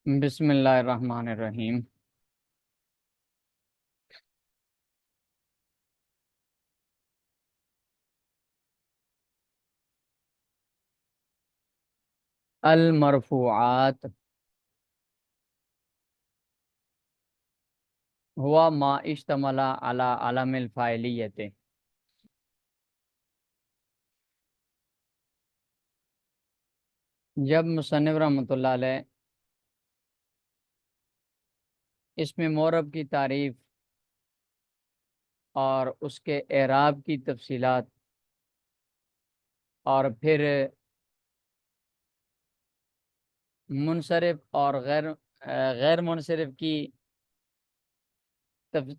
بسم اللہ الرحمن الرحیم۔ المرفوعات ہوا ما اشتمل علی علم الفاعلیت۔ جب مصنف رحمۃ اللہ علیہ اس میں معرب کی تعریف اور اس کے اعراب کی تفصیلات اور پھر منصرف اور غیر منصرف کی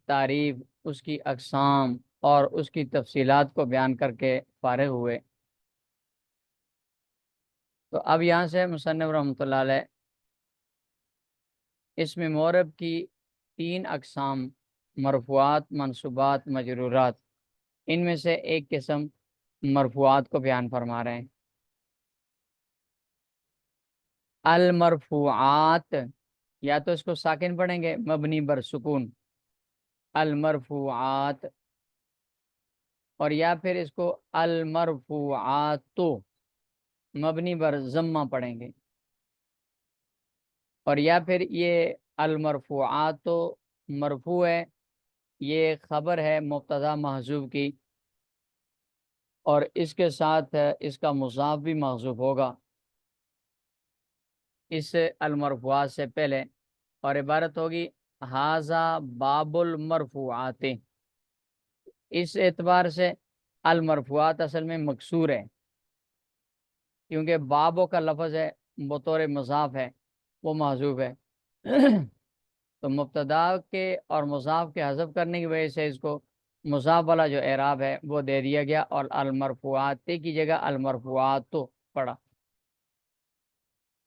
تعریف، اس کی اقسام اور اس کی تفصیلات کو بیان کر کے فارغ ہوئے، تو اب یہاں سے مصنف رحمۃ اللہ علیہ اس میں معرب کی 3 اقسام، مرفوعات، منصوبات، مجرورات، ان میں سے ایک قسم مرفوعات کو بیان فرما رہے ہیں۔ المرفوعات، یا تو اس کو ساکن پڑھیں گے مبنی بر سکون المرفوعات، اور یا پھر اس کو المرفوعات مبنی بر ضمہ پڑھیں گے، اور یا پھر یہ المرفوعات مرفوع ہے، یہ خبر ہے مبتدا محذوف کی، اور اس کے ساتھ اس کا مضاف بھی محذوف ہوگا اس المرفوعات سے پہلے، اور عبارت ہوگی ھذا باب المرفوعات۔ اس اعتبار سے المرفوعات اصل میں مکسور ہے، کیونکہ بابو کا لفظ ہے بطور مضاف ہے، وہ محذوف ہے تو مبتدا کے اور مضاف کے حذف کرنے کی وجہ سے اس کو مضاف والا جو اعراب ہے وہ دے دیا گیا، اور المرفوعات کی جگہ المرفوعات تو پڑا۔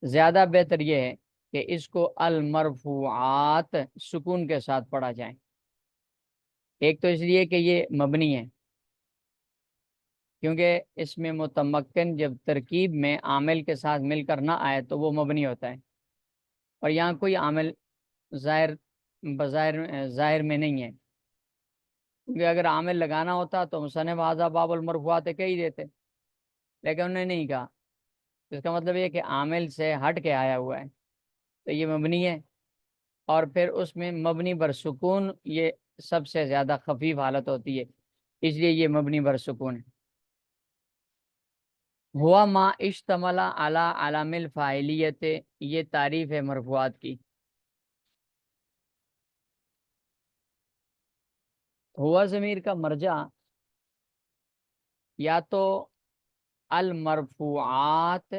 زیادہ بہتر یہ ہے کہ اس کو المرفوعات سکون کے ساتھ پڑھا جائے، ایک تو اس لیے کہ یہ مبنی ہے، کیونکہ اس میں متمکن جب ترکیب میں عامل کے ساتھ مل کر نہ آئے تو وہ مبنی ہوتا ہے، اور یہاں کوئی عامل ظاہر میں نہیں ہے، کیونکہ اگر عامل لگانا ہوتا تو مصنف ھذا باب المرفوعات کہہ ہی دیتے، لیکن انہوں نے نہیں کہا۔ اس کا مطلب یہ کہ عامل سے ہٹ کے آیا ہوا ہے تو یہ مبنی ہے، اور پھر اس میں مبنی بر سکون یہ سب سے زیادہ خفیف حالت ہوتی ہے، اس لیے یہ مبنی بر سکون ہے۔ ہوا ما اشتمل علی علام الفاعلیت، یہ تعریف ہے مرفوعات کی۔ ہوا ضمیر کا مرجع یا تو المرفوعات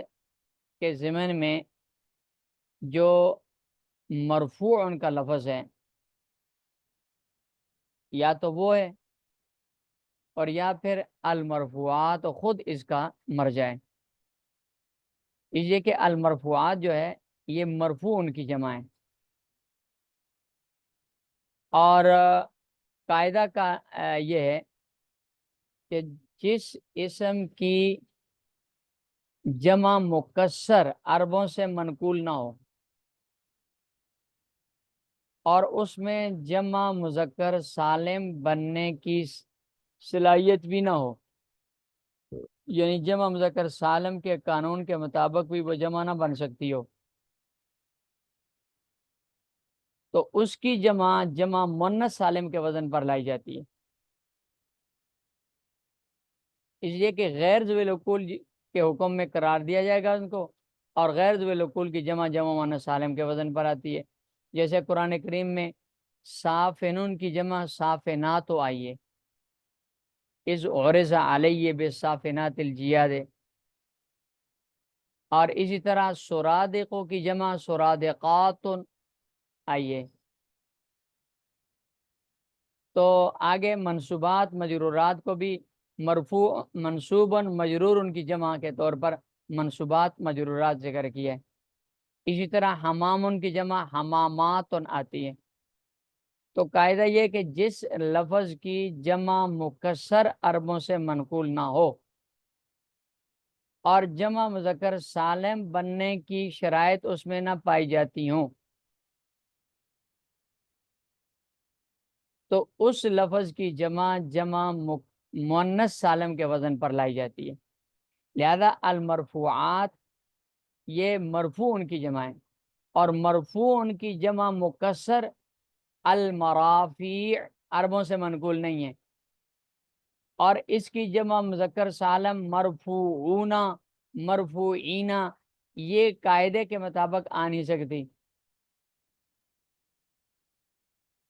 کے ضمن میں جو مرفوع ان کا لفظ ہے یا تو وہ ہے، اور یا پھر المرفوعات خود اس کا مرجع ہے، اس لیے کہ المرفوعات جو ہے یہ مرفوع ان کی جمع ہے، اور قاعدہ کا یہ ہے کہ جس اسم کی جمع مکسر عربوں سے منقول نہ ہو اور اس میں جمع مذکر سالم بننے کی صلاحیت بھی نہ ہو، یعنی جمع مذکر سالم کے قانون کے مطابق بھی وہ جمع نہ بن سکتی ہو، تو اس کی جمع مؤنث سالم کے وزن پر لائی جاتی ہے، اس لیے کہ غیر ذوی العقول کے حکم میں قرار دیا جائے گا ان کو، اور غیر ذوی العقول کی جمع مؤنث سالم کے وزن پر آتی ہے، جیسے قرآن کریم میں صافنون کی جمع صافنات آئی ہے، اذ عرض علیہ بالصافنات الجیاد، اور اسی طرح سرادقوں کی جمع سرادقات آئی ہے۔ تو آگے منصوبات مجرورات کو بھی مرفوع منصوباً مجرور ان کی جمع کے طور پر منصوبات مجرورات ذکر کی ہے، اسی طرح حمام ان کی جمع حمامات آتی ہے۔ تو قاعدہ یہ کہ جس لفظ کی جمع مکسر عربوں سے منقول نہ ہو اور جمع مذکر سالم بننے کی شرائط اس میں نہ پائی جاتی ہوں تو اس لفظ کی جمع مؤنث سالم کے وزن پر لائی جاتی ہے. لہذا المرفوعات یہ مرفوع ان کی جمع ہے، اور مرفوع ان کی جمع مکسر المرافیع عربوں سے منقول نہیں ہے، اور اس کی جمع مذکر سالم مرفوعون مرفوعین یہ قاعدے کے مطابق آ نہیں سکتی.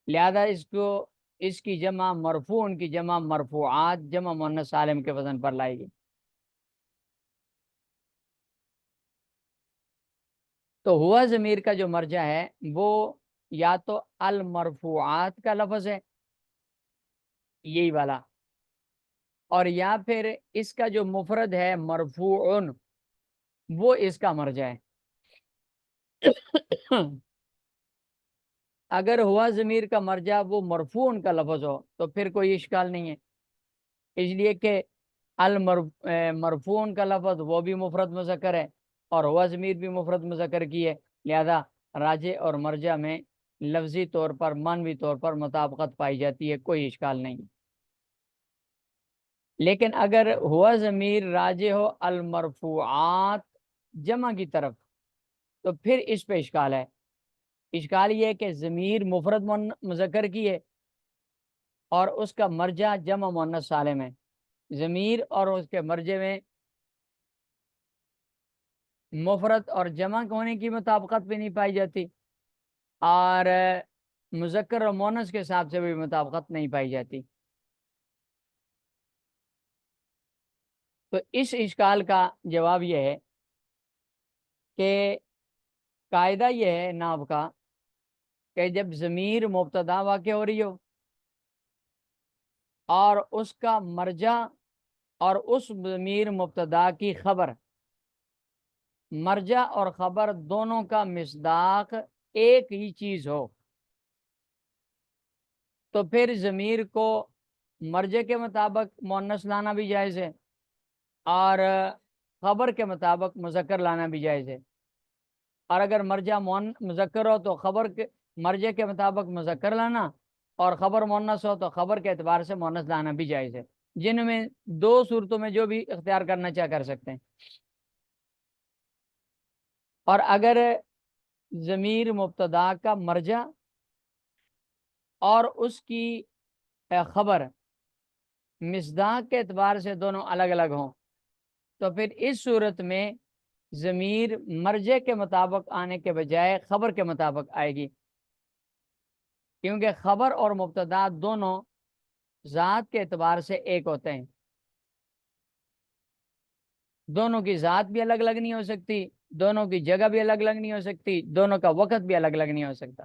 لہذا اس کی جمع مرفوع ان کی جمع مرفوعات جمع مؤنث سالم کے وزن پر لائے گی. تو ہوا ضمیر کا جو مرجع ہے وہ یا تو المرفوعات کا لفظ ہے یہی والا، اور یا پھر اس کا جو مفرد ہے مرفوعن وہ اس کا مرجع ہے. اگر ہوا ضمیر کا مرجع وہ مرفوع کا لفظ ہو تو پھر کوئی اشکال نہیں ہے، اس لیے کہ مرفوع کا لفظ وہ بھی مفرد مذکر ہے اور ہوا ضمیر بھی مفرد مذکر کی ہے، لہذا راجع اور مرجع میں لفظی طور پر معنوی طور پر مطابقت پائی جاتی ہے، کوئی اشکال نہیں. لیکن اگر ہوا ضمیر راجع ہو المرفوعات جمع کی طرف تو پھر اس پہ اشکال ہے. اشکال یہ ہے کہ ضمیر مفرد مذکر کی ہے اور اس کا مرجع جمع مؤنث سالم ہے. ضمیر اور اس کے مرجع میں مفرد اور جمع ہونے کی مطابقت بھی نہیں پائی جاتی، اور مذکر اور مؤنث کے حساب سے بھی مطابقت نہیں پائی جاتی. تو اس اشکال کا جواب یہ ہے کہ قاعدہ یہ ہے نحو کا کہ جب ضمیر مبتدا واقع ہو رہی ہو اور اس کا مرجع اور اس ضمیر مبتدا کی خبر، مرجع اور خبر دونوں کا مصداق ایک ہی چیز ہو تو پھر ضمیر کو مرجع کے مطابق مؤنث لانا بھی جائز ہے اور خبر کے مطابق مذکر لانا بھی جائز ہے. اور اگر مرجع مذکر ہو تو خبر کے مرجع کے مطابق مذکر لانا، اور خبر مؤنث ہو تو خبر کے اعتبار سے مؤنث لانا بھی جائز ہے. جن میں دو صورتوں میں جو بھی اختیار کرنا چاہ کر سکتے ہیں. اور اگر ضمیر مبتدا کا مرجع اور اس کی خبر مصداق کے اعتبار سے دونوں الگ الگ ہوں تو پھر اس صورت میں ضمیر مرجع کے مطابق آنے کے بجائے خبر کے مطابق آئے گی، کیونکہ خبر اور مبتدا دونوں ذات کے اعتبار سے ایک ہوتے ہیں. دونوں کی ذات بھی الگ الگ نہیں ہو سکتی، دونوں کی جگہ بھی الگ الگ نہیں ہو سکتی، دونوں کا وقت بھی الگ الگ نہیں ہو سکتا.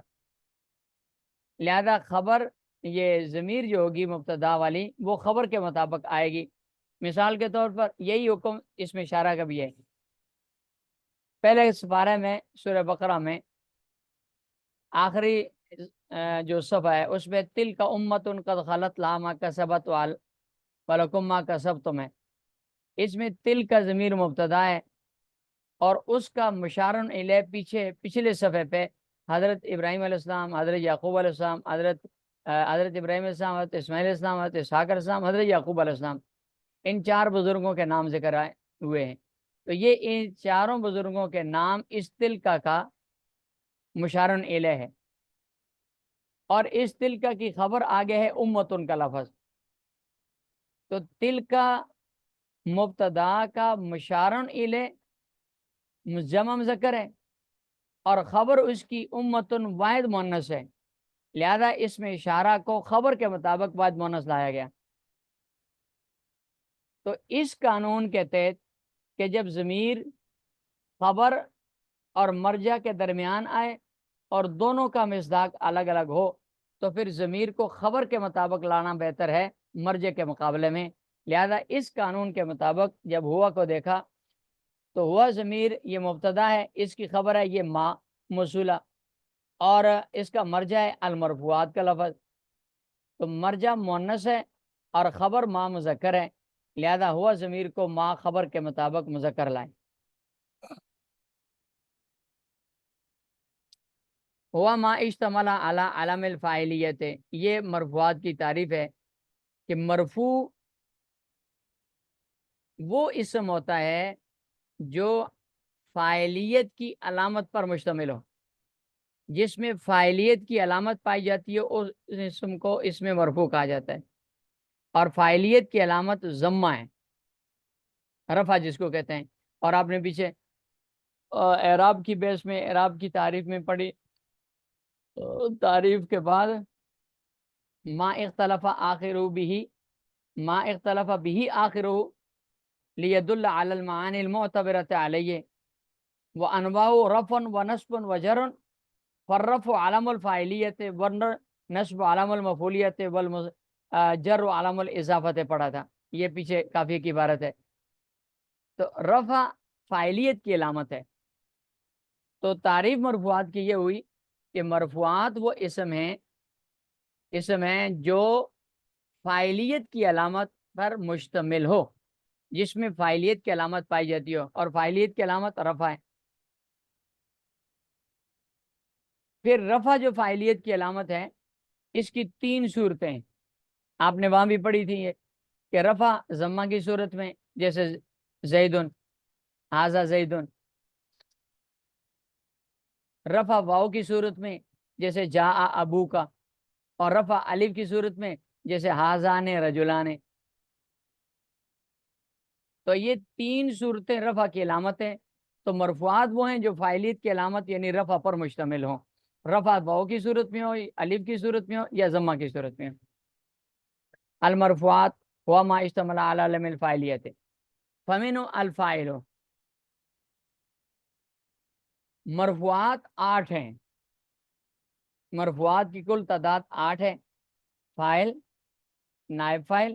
لہذا خبر یہ ضمیر جو ہوگی مبتدا والی وہ خبر کے مطابق آئے گی. مثال کے طور پر یہی حکم اس میں اشارہ کا بھی ہے. پہلے سپارہ میں سورہ بقرہ میں آخری جو صفحہ ہے اس میں تل کا امت قد خلت لہا ما کسبت ولکم ما کسبتم ہے. اس میں تل کا ضمیر مبتدا ہے اور اس کا مشارن الیہ پچھلے صفحے پہ حضرت ابراہیم علیہ السلام، حضرت یعقوب علیہ السلام، حضرت ابراہیم علیہ السلام، حضرت اسماعیل علیہ السلام، حضرت اسحاق علیہ السلام، حضرت یعقوب علیہ السلام، ان چار بزرگوں کے نام ذکر آئے ہوئے ہیں. تو یہ ان چاروں بزرگوں کے نام اس تلکا کا مشارن الیہ ہے، اور اس تلکا کی خبر آگے ہے امتن کا لفظ. تو تلکا مبتدا کا مشارن الیہ جمع مذکر ہے اور خبر اس کی امتن واحد مؤنث ہے، لہذا اس میں اشارہ کو خبر کے مطابق واحد مؤنث لایا گیا. تو اس قانون کے تحت کہ جب ضمیر خبر اور مرجع کے درمیان آئے اور دونوں کا مصداق الگ الگ ہو تو پھر ضمیر کو خبر کے مطابق لانا بہتر ہے مرجع کے مقابلے میں. لہذا اس قانون کے مطابق جب ہوا کو دیکھا تو ہوا ضمیر یہ مبتدا ہے، اس کی خبر ہے یہ ما موصولہ، اور اس کا مرجع ہے المرفوعات کا لفظ. تو مرجع مؤنث ہے اور خبر ما مذکر ہے، لہذا ہوا ضمیر کو ما خبر کے مطابق مذکر لائیں. ہوا ما اشتمل علی علم الفاعلیت، یہ مرفوعات کی تعریف ہے کہ مرفوع وہ اسم ہوتا ہے جو فاعلیت کی علامت پر مشتمل ہو. جس میں فاعلیت کی علامت پائی جاتی ہے اس اسم کو اسم مرفوع کہا جاتا ہے. اور فاعلیت کی علامت ضمہ ہے، رفع جس کو کہتے ہیں. اور آپ نے پیچھے اعراب کی بیس میں اعراب کی تعریف میں پڑھی، تعریف کے بعد ما اختلف آخرہ بھی، ما اختلف بھی آخرہ لیدل علی المعانی المعتبرۃ علیہ وانواع رفع ونصب وجر، فالرفع علم الفاعلیت والنصب علم المفعولیت والجر علم الاضافت پڑھا تھا، یہ پیچھے کافی کی عبارت ہے. تو رفع فاعلیت کی علامت ہے. تو تعریف مرفوعات کی یہ ہوئی کہ مرفوعات وہ اسم ہیں جو فاعلیت کی علامت پر مشتمل ہو، جس میں فاعلیت کی علامت پائی جاتی ہو، اور فاعلیت کی علامت رفع ہے. پھر رفع جو فاعلیت کی علامت ہے اس کی 3 صورتیں آپ نے وہاں بھی پڑھی تھی، یہ کہ رفع ضمہ کی صورت میں جیسے زیدن، ھذا زیدن. رفع واو کی صورت میں جیسے جاء ابو کا. اور رفع الف کی صورت میں جیسے ھذان رجلان. تو یہ 3 صورتیں رفع کی علامت ہیں. تو مرفوعات وہ ہیں جو فاعلیت کی علامت یعنی رفع پر مشتمل ہوں، رفع واو کی صورت میں ہو، الف کی صورت میں ہو، یا ضمہ کی صورت میں ہو. المرفوعات ہوا ما اشتمل علی علم الفاعلیت. فمن الفاعل، مرفوعات 8 ہیں. مرفوعات کی کل تعداد 8 ہے. فاعل، نائب فاعل،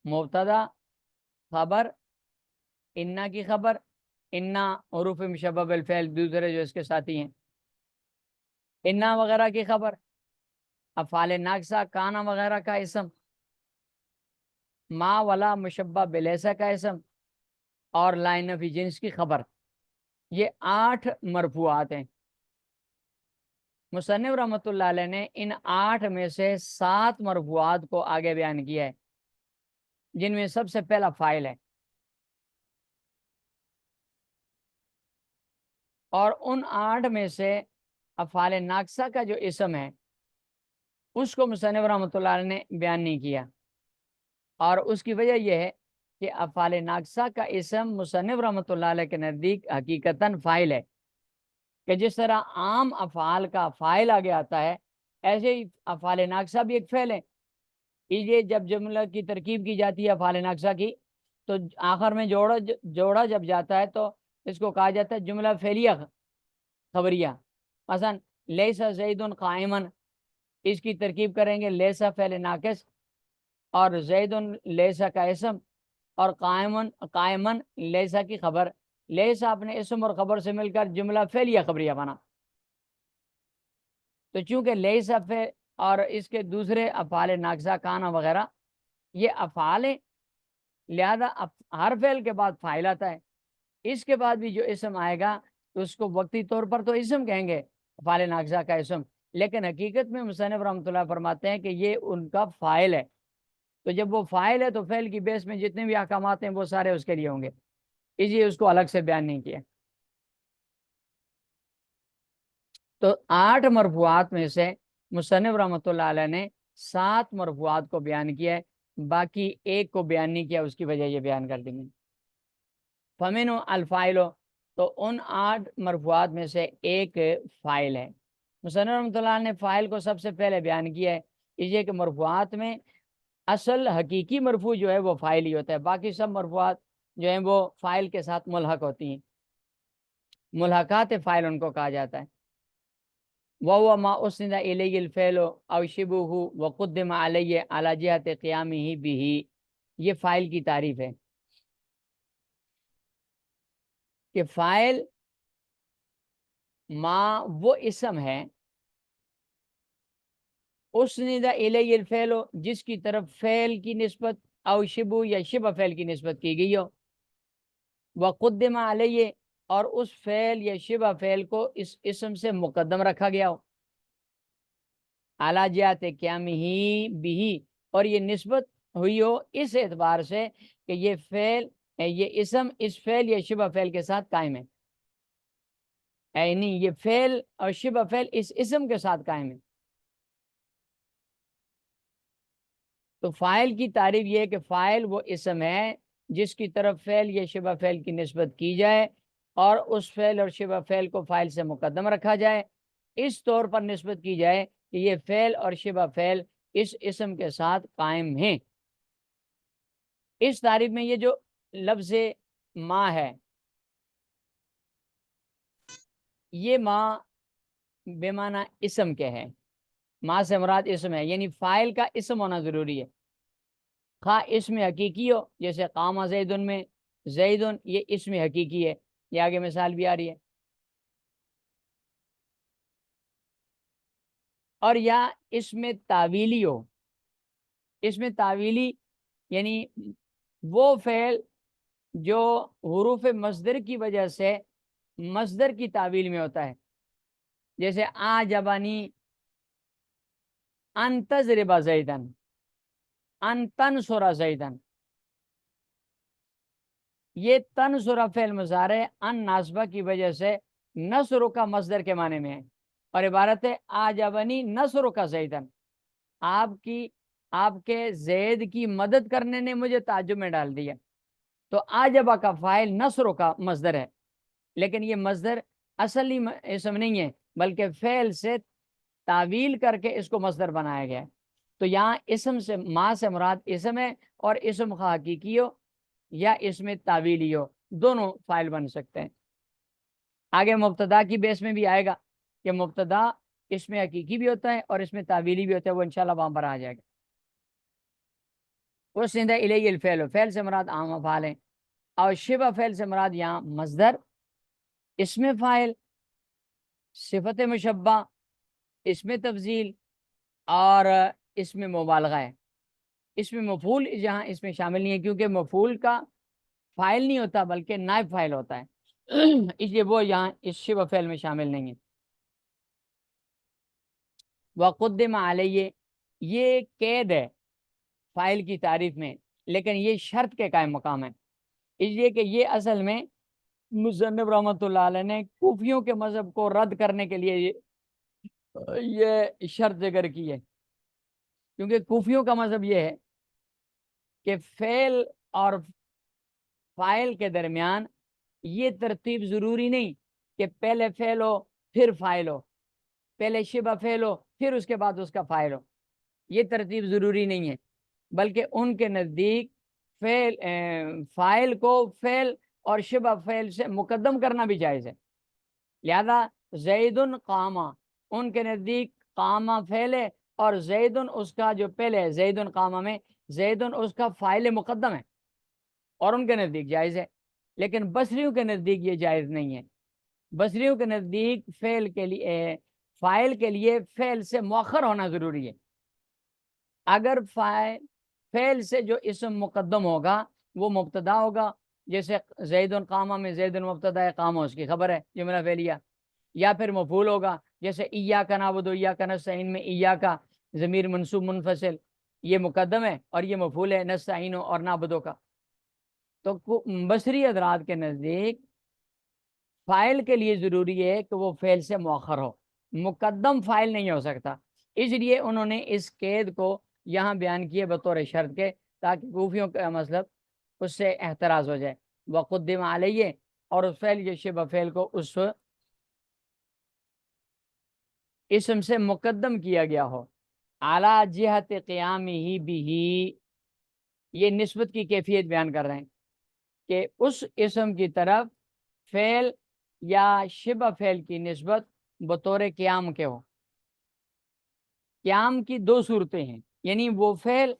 مبتدا، خبر، انا کی خبر، انا حروف مشبہ بالفعل دوسرے جو اس کے ساتھی ہیں، انا وغیرہ کی خبر، افعال ناقصہ کانا وغیرہ کا اسم، ما ولا مشبہ بلیسا کا اسم، اور لا نفی جنس کی خبر. یہ 8 مرفوعات ہیں. مصنف رحمۃ اللہ علیہ نے ان 8 میں سے 7 مرفوعات کو آگے بیان کیا ہے، جن میں سب سے پہلا فاعل ہے. اور ان 8 میں سے افعال ناقصہ کا جو اسم ہے اس کو مصنف رحمۃ اللہ علیہ نے بیان نہیں کیا. اور اس کی وجہ یہ ہے کہ افعال ناقصہ کا اسم مصنف رحمۃ اللہ علیہ کے نزدیک حقیقتاً فاعل ہے، کہ جس طرح عام افعال کا فاعل آگے آتا ہے ایسے ہی افعال ناقصہ بھی ایک فعل ہے. یہ جب جملہ کی ترکیب کی جاتی ہے افعال ناقصہ کی تو آخر میں جوڑا جب جاتا ہے تو اس کو کہا جاتا ہے جملہ فعلیہ خبریہ. مثلا لیسا زید قائما، اس کی ترکیب کریں گے لیسا فعل ناقص اور زید لیسا کا اسم اور قائمن لیسا کی خبر. لیسا اپنے اسم اور خبر سے مل کر جملہ فعلیہ خبریہ بنا. تو چونکہ لیسا فعل اور اس کے دوسرے افعال ناقصہ کانا وغیرہ یہ افعال ہیں، لہذا ہر فعل کے بعد فاعل آتا ہے. اس کے بعد بھی جو اسم آئے گا تو اس کو وقتی طور پر تو اسم کہیں گے، افعال ناقصہ کا اسم، لیکن حقیقت میں مصنف رحمۃ اللہ فرماتے ہیں کہ یہ ان کا فاعل ہے. تو جب وہ فاعل ہے تو فعل کی بیس میں جتنے بھی احکامات ہیں وہ سارے اس کے لیے ہوں گے، اس لیے اس کو الگ سے بیان نہیں کیا. تو 8 مرفوعات میں سے مصنف رحمۃ اللہ علیہ نے 7 مرفوعات کو بیان کیا ہے، باقی ایک کو بیان نہیں کیا، اس کی وجہ یہ بیان کر دیں گے. فمن الفاعل، تو ان 8 مرفوعات میں سے ایک فاعل ہے. مصنف رحمۃ اللہ نے فاعل کو سب سے پہلے بیان کیا ہے، اس لیے کہ مرفوعات میں اصل حقیقی مرفوع جو ہے وہ فاعل ہی ہوتا ہے، باقی سب مرفوعات جو ہیں وہ فاعل کے ساتھ ملحق ہوتی ہیں، ملحقات فاعل ان کو کہا جاتا ہے. وَهُوَ مَا أُسْنِدَ إِلَيْهِ الْفِعْلُ أَوْ شِبْهُهُ وَقُدِّمَ عَلَيْهِ عَلَى جِهَةِ قِيَامِهِ بِهِ. یہ فاعل کی تعریف ہے کہ فاعل ما وہ اسم ہے اسند الیہ الفعل جس کی طرف فعل کی نسبت او شبو یا شبہ فعل کی نسبت کی گئی ہو، وقدم علیہ اور اس فعل یا شبہ فعل کو اس اسم سے مقدم رکھا گیا ہو، اعلیٰ جہت قیامہ بھی، اور یہ نسبت ہوئی ہو اس اعتبار سے کہ یہ فعل یہ اسم اس فعل یا شبہ فعل کے ساتھ قائم ہے، یعنی یہ فعل اور شبہ فعل اس اسم کے ساتھ قائم ہے۔ تو فاعل کی تعریف یہ ہے کہ فاعل وہ اسم ہے جس کی طرف فعل یا شبہ فعل کی نسبت کی جائے اور اس فعل اور شبہ فعل کو فاعل سے مقدم رکھا جائے، اس طور پر نسبت کی جائے کہ یہ فعل اور شبہ فعل اس اسم کے ساتھ قائم ہیں۔ اس تعریف میں یہ جو لفظ ما ہے، یہ ما بے معنی اسم کے ہے، ما سے مراد اسم ہے، یعنی فاعل کا اسم ہونا ضروری ہے، خواہ اسم حقیقی ہو، جیسے قام زیدن میں زیدن یہ اسم حقیقی ہے، یہ آگے مثال بھی آ رہی ہے، اور یا اسم تعویلی ہو، اسم تعویلی یعنی وہ فعل جو حروف مصدر کی وجہ سے مصدر کی تعویل میں ہوتا ہے، جیسے آجبنی ان تضرب زیدن، ان تنصر زیدن، یہ تنصر فعل مضارع ان ناصبہ کی وجہ سے نصر کا مصدر کے معنی میں ہے، اور عبارت ہے آجبنی نصر کا زیدن، آپ کے زید کی مدد کرنے نے مجھے تعجب میں ڈال دیا۔ تو آجبہ کا فاعل نصر کا مصدر ہے، لیکن یہ مصدر اصلی اسم نہیں ہے بلکہ فعل سے تعویل کر کے اس کو مصدر بنایا گیا ہے۔ تو یہاں اسم سے ما سے مراد اسم ہے، اور اسم خواہ حقیقی ہو یا اسم تعویلی ہو، دونوں فاعل بن سکتے ہیں۔ آگے مبتدا کی بیس میں بھی آئے گا کہ مبتدا اسم حقیقی بھی ہوتا ہے اور اسم تعویلی بھی ہوتا ہے، وہ انشاءاللہ وہاں پر آ جائے گا۔ وسند الیہ الفعل، فعل سے مراد عام افعال ہیں، اور شبہ فعل سے مراد یہاں مصدر، اسم فاعل، صفت مشبہ، اسم تفضیل اور اسم مبالغہ ہے۔ اسم مفعول جہاں اس میں شامل نہیں ہے، کیونکہ مفعول کا فاعل نہیں ہوتا بلکہ نائب فاعل ہوتا ہے، اس لیے وہ یہاں اس شبہ فعل میں شامل نہیں ہے۔ وقدم علیہ، یہ قید ہے فاعل کی تعریف میں، لیکن یہ شرط کے قائم مقام ہے، اس لیے کہ یہ اصل میں مصنف رحمۃ اللہ علیہ نے کوفیوں کے مذہب کو رد کرنے کے لیے یہ شرط ذکر کی ہے، کیونکہ کوفیوں کا مذہب یہ ہے کہ فعل اور فاعل کے درمیان یہ ترتیب ضروری نہیں کہ پہلے فعل ہو پھر فاعل ہو، پہلے شبہ فعل ہو پھر اس کے بعد اس کا فاعل ہو، یہ ترتیب ضروری نہیں ہے، بلکہ ان کے نزدیک فاعل کو فعل اور شبہ فعل سے مقدم کرنا بھی جائز ہے۔ لہذا زیدن قامہ، ان کے نزدیک قامہ فعل ہے اور زیدن اس کا جو پہلے ہے، زیدن قامہ میں زیدن اس کا فاعل مقدم ہے، اور ان کے نزدیک جائز ہے، لیکن بصریوں کے نزدیک یہ جائز نہیں ہے۔ بصریوں کے نزدیک فعل کے لیے فاعل کے لیے فعل سے مؤخر ہونا ضروری ہے۔ اگر فعل سے جو اسم مقدم ہوگا وہ مبتدا ہوگا، جیسے زید قامہ میں زید مبتدا ہے، قامہ اس کی خبر ہے، جملہ فعلیہ، یا پھر مفعول ہوگا، جیسے ایاک نعبد و ایاک نستعین میں ایاک ضمیر منصوب منفصل، یہ مقدم ہے اور یہ مفعول ہے نستعین اور نعبدو کا۔ تو بصری حضرات کے نزدیک فاعل کے لیے ضروری ہے کہ وہ فعل سے مؤخر ہو، مقدم فاعل نہیں ہو سکتا، اس لیے انہوں نے اس قید کو یہاں بیان کیے بطور شرط کے، تاکہ کوفیوں کا مطلب اس سے احتراز ہو جائے۔ وقدم علیہ، اور اس فعل یا شبہ فعل کو اس اسم سے مقدم کیا گیا ہو، اعلیٰ جہت قیام ہی بھی، یہ نسبت کی کیفیت بیان کر رہے ہیں کہ اس اسم کی طرف فعل یا شبہ فعل کی نسبت بطور قیام کے ہو۔ قیام کی دو صورتیں ہیں، یعنی وہ فعل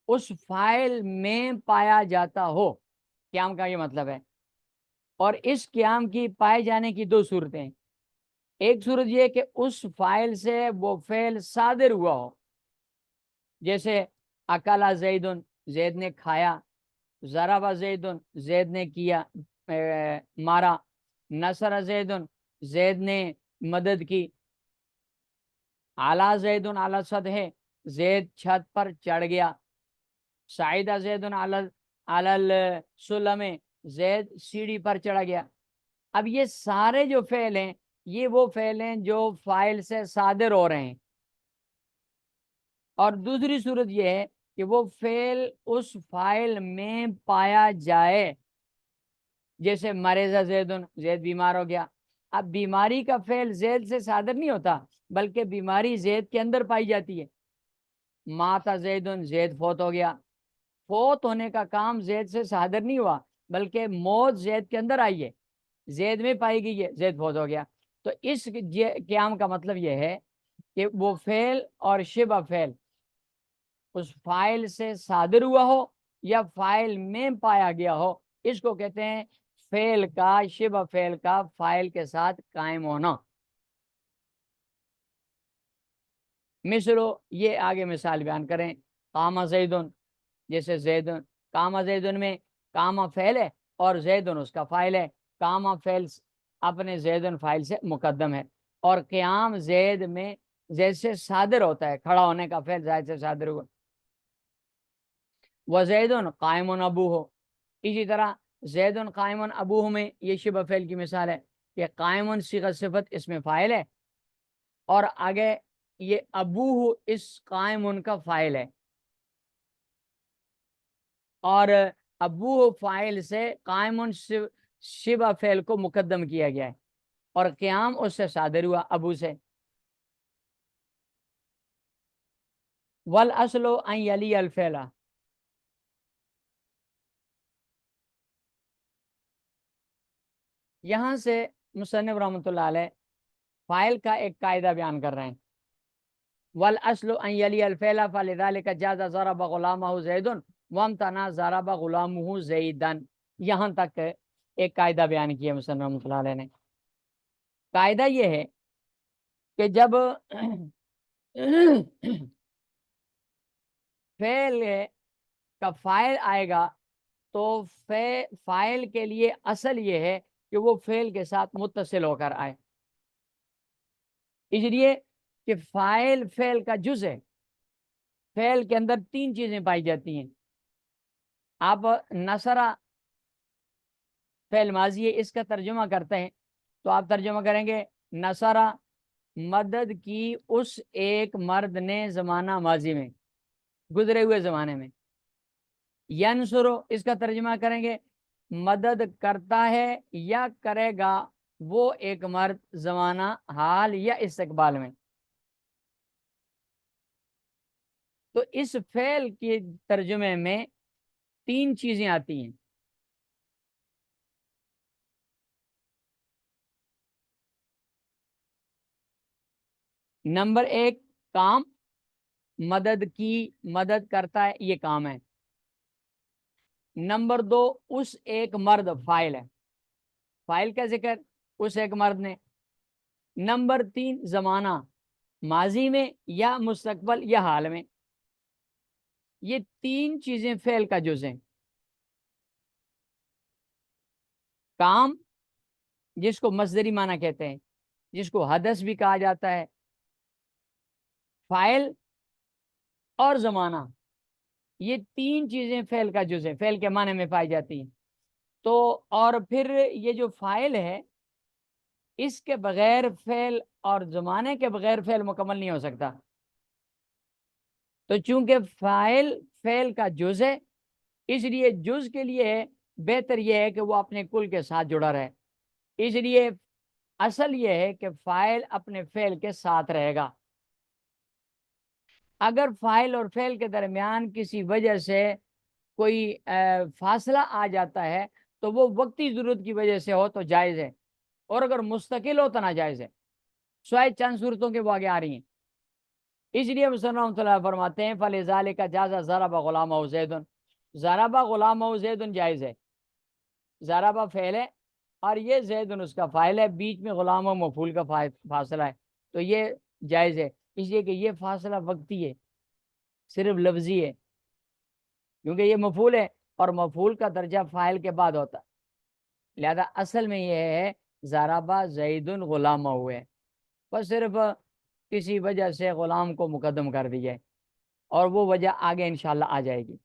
اس فاعل میں پایا جاتا ہو، قیام کا یہ مطلب ہے، اور اس قیام کی پائے جانے کی دو صورتیں، ایک صورت یہ کہ اس فاعل سے وہ فعل صادر ہوا ہو، جیسے اکلا زیدن، زید نے کھایا، ضرب زیدن زید نے کیا مارا، نصر زیدن زید نے مدد کی، اعلی زیدن علی سطح زید چھت پر چڑھ گیا، سعیدہ زیدن علی السلم زید سیڑھی پر چڑھ گیا۔ اب یہ سارے جو فعل ہیں یہ وہ فعل ہیں جو فاعل سے صادر ہو رہے ہیں، اور دوسری صورت یہ ہے کہ وہ فعل اس فاعل میں پایا جائے، جیسے مریض زیدن زید بیمار ہو گیا۔ اب بیماری کا فعل زید سے صادر نہیں ہوتا بلکہ بیماری زید کے اندر پائی جاتی ہے۔ مات زیدن زید فوت ہو گیا، فوت ہونے کا کام زید سے صادر نہیں ہوا بلکہ موت زید کے اندر آئی ہے، زید میں پائی گئی ہے، زید فوت ہو گیا۔ تو اس قیام کا مطلب یہ ہے کہ وہ فعل اور شبہ فعل اس فاعل سے صادر ہوا ہو یا فاعل میں پایا گیا ہو، اس کو کہتے ہیں فعل کا شبہ فعل کا فاعل کے ساتھ قائم ہونا۔ مثلو یہ آگے مثال بیان کریں، قام زیدن جیسے زیدن، قام زیدن میں قام فعل ہے اور زیدن اس کا فاعل ہے، قام فعل اپنے زیدن فاعل سے مقدم ہے، اور قیام زید میں جیسے صادر ہوتا ہے، کھڑا ہونے کا فعل زید سے صادر ہوا۔ وزیدن قائم ابوہ، اسی طرح زیدن قائم ابوہ میں یہ شبہ فعل کی مثال ہے کہ قائم صیغہ صفت اس میں فاعل ہے اور آگے یہ ابوہ اس قائم کا فاعل ہے، اور ابوہ فاعل سے قائم شبہ فعل کو مقدم کیا گیا ہے اور قیام اس سے صادر ہوا ابو سے۔ والاصل ان یلی الفعل، یہاں سے مصنف رحمۃ اللہ علیہ فاعل کا ایک قاعدہ بیان کر رہے ہیں، والاصل ان یلی الفعل فلذلك جاز ضرب غلامہ زید وامتنع ضرب غلامہ زیدن، یہاں تک ایک قاعدہ بیان کیا مصنف رحمۃ اللہ علیہ نے۔ قاعدہ یہ ہے کہ جب فعل کا فاعل آئے گا تو فاعل کے لیے اصل یہ ہے کہ وہ فعل کے ساتھ متصل ہو کر آئے، اس لیے کہ فاعل فعل کا جز ہے، فعل کے اندر تین چیزیں پائی جاتی ہیں۔ آپ نصرہ فعل ماضی ہے، اس کا ترجمہ کرتے ہیں تو آپ ترجمہ کریں گے نصرہ مدد کی اس ایک مرد نے زمانہ ماضی میں، گزرے ہوئے زمانے میں۔ ینصرو اس کا ترجمہ کریں گے مدد کرتا ہے یا کرے گا وہ ایک مرد زمانہ حال یا استقبال میں۔ تو اس فعل کے ترجمے میں تین چیزیں آتی ہیں، نمبر ایک کام، مدد کی، مدد کرتا ہے، یہ کام ہے۔ نمبر دو اس ایک مرد، فاعل ہے، فاعل کا ذکر اس ایک مرد نے۔ نمبر تین زمانہ، ماضی میں یا مستقبل یا حال میں۔ یہ تین چیزیں فعل کا جز ہیں، کام جس کو مصدری معنی کہتے ہیں، جس کو حدث بھی کہا جاتا ہے، فاعل اور زمانہ، یہ تین چیزیں فعل کا جز ہے، فعل کے معنی میں پائی جاتی ہیں۔ تو اور پھر یہ جو فاعل ہے اس کے بغیر فعل اور زمانے کے بغیر فعل مکمل نہیں ہو سکتا، تو چونکہ فاعل فعل کا جز ہے اس لیے جز کے لیے بہتر یہ ہے کہ وہ اپنے کل کے ساتھ جڑا رہے، اس لیے اصل یہ ہے کہ فاعل اپنے فعل کے ساتھ رہے گا۔ اگر فاعل اور فعل کے درمیان کسی وجہ سے کوئی فاصلہ آ جاتا ہے تو وہ وقتی ضرورت کی وجہ سے ہو تو جائز ہے، اور اگر مستقل ہو تو ناجائز ہے، سوائے چند صورتوں کے وہ آگے آ رہی ہیں۔ اس لیے مصنف رحمۃ اللہ فرماتے ہیں فلذلک جاز ضرب غلامہ زید، ضرب غلامہ زید جائز ہے، ضرب فعل ہے اور یہ زید اس کا فاعل ہے، بیچ میں غلام و مفعول کا فاصلہ ہے، تو یہ جائز ہے، اس لیے کہ یہ فاصلہ وقتی ہے، صرف لفظی ہے، کیونکہ یہ مفعول ہے اور مفعول کا درجہ فاعل کے بعد ہوتا ہے، لہذا اصل میں یہ ہے ضربہ زید غلام ہوئے، بس صرف کسی وجہ سے غلام کو مقدم کر دیا ہے، اور وہ وجہ آگے انشاءاللہ آ جائے گی۔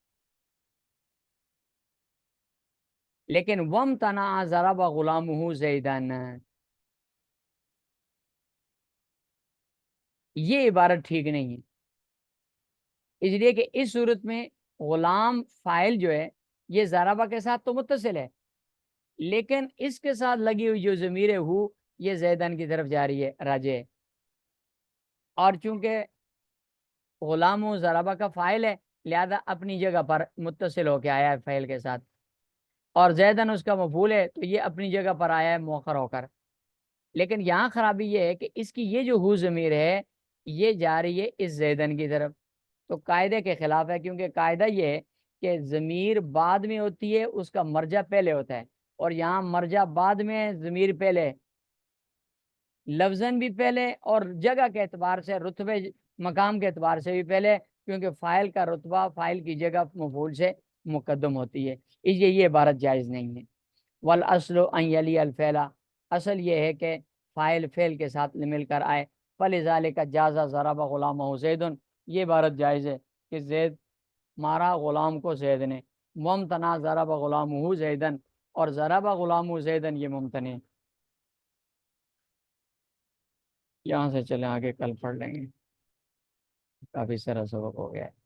لیکن وَامْتَنَعَ ضَرَبَ غُلَامُهُ زَیدًا، یہ عبارت ٹھیک نہیں ہے، اس لیے کہ اس صورت میں غلام فاعل جو ہے یہ ضربہ کے ساتھ تو متصل ہے، لیکن اس کے ساتھ لگی ہوئی جو ضمیر ہو یہ زیدن کی طرف جا رہی ہے، راجع ہے، اور چونکہ غلام و ضربہ کا فاعل ہے لہذا اپنی جگہ پر متصل ہو کے آیا ہے فعل کے ساتھ، اور زیدن اس کا مفعول ہے تو یہ اپنی جگہ پر آیا ہے مؤخر ہو کر۔ لیکن یہاں خرابی یہ ہے کہ اس کی یہ جو ہو ضمیر ہے یہ جا رہی ہے اس زیدن کی طرف، تو قاعدے کے خلاف ہے، کیونکہ قاعدہ یہ ہے کہ ضمیر بعد میں ہوتی ہے اس کا مرجع پہلے ہوتا ہے، اور یہاں مرجع بعد میں ہے ضمیر پہلے ہے، لفظاً بھی پہلے اور جگہ کے اعتبار سے رتبے مقام کے اعتبار سے بھی پہلے، کیونکہ فاعل کا رتبہ فاعل کی جگہ مفعول سے مقدم ہوتی ہے، اس لیے یہ عبارت جائز نہیں ہے۔ والاصل ان یلی الفعل، اصل یہ ہے کہ فاعل فعل کے ساتھ مل کر آئے، فلذلک جاز ضرب غلامہ زید، یہ عبارت جائز ہے کہ زید مارا غلام کو زید نے، ممتنع ضرب غلامہ زیدن، اور ضرب غلامہ زیدن یہ ممتنع ہے۔ یہاں سے چلیں آگے، کل پڑھ لیں گے، کافی سارا سبق ہو گیا ہے۔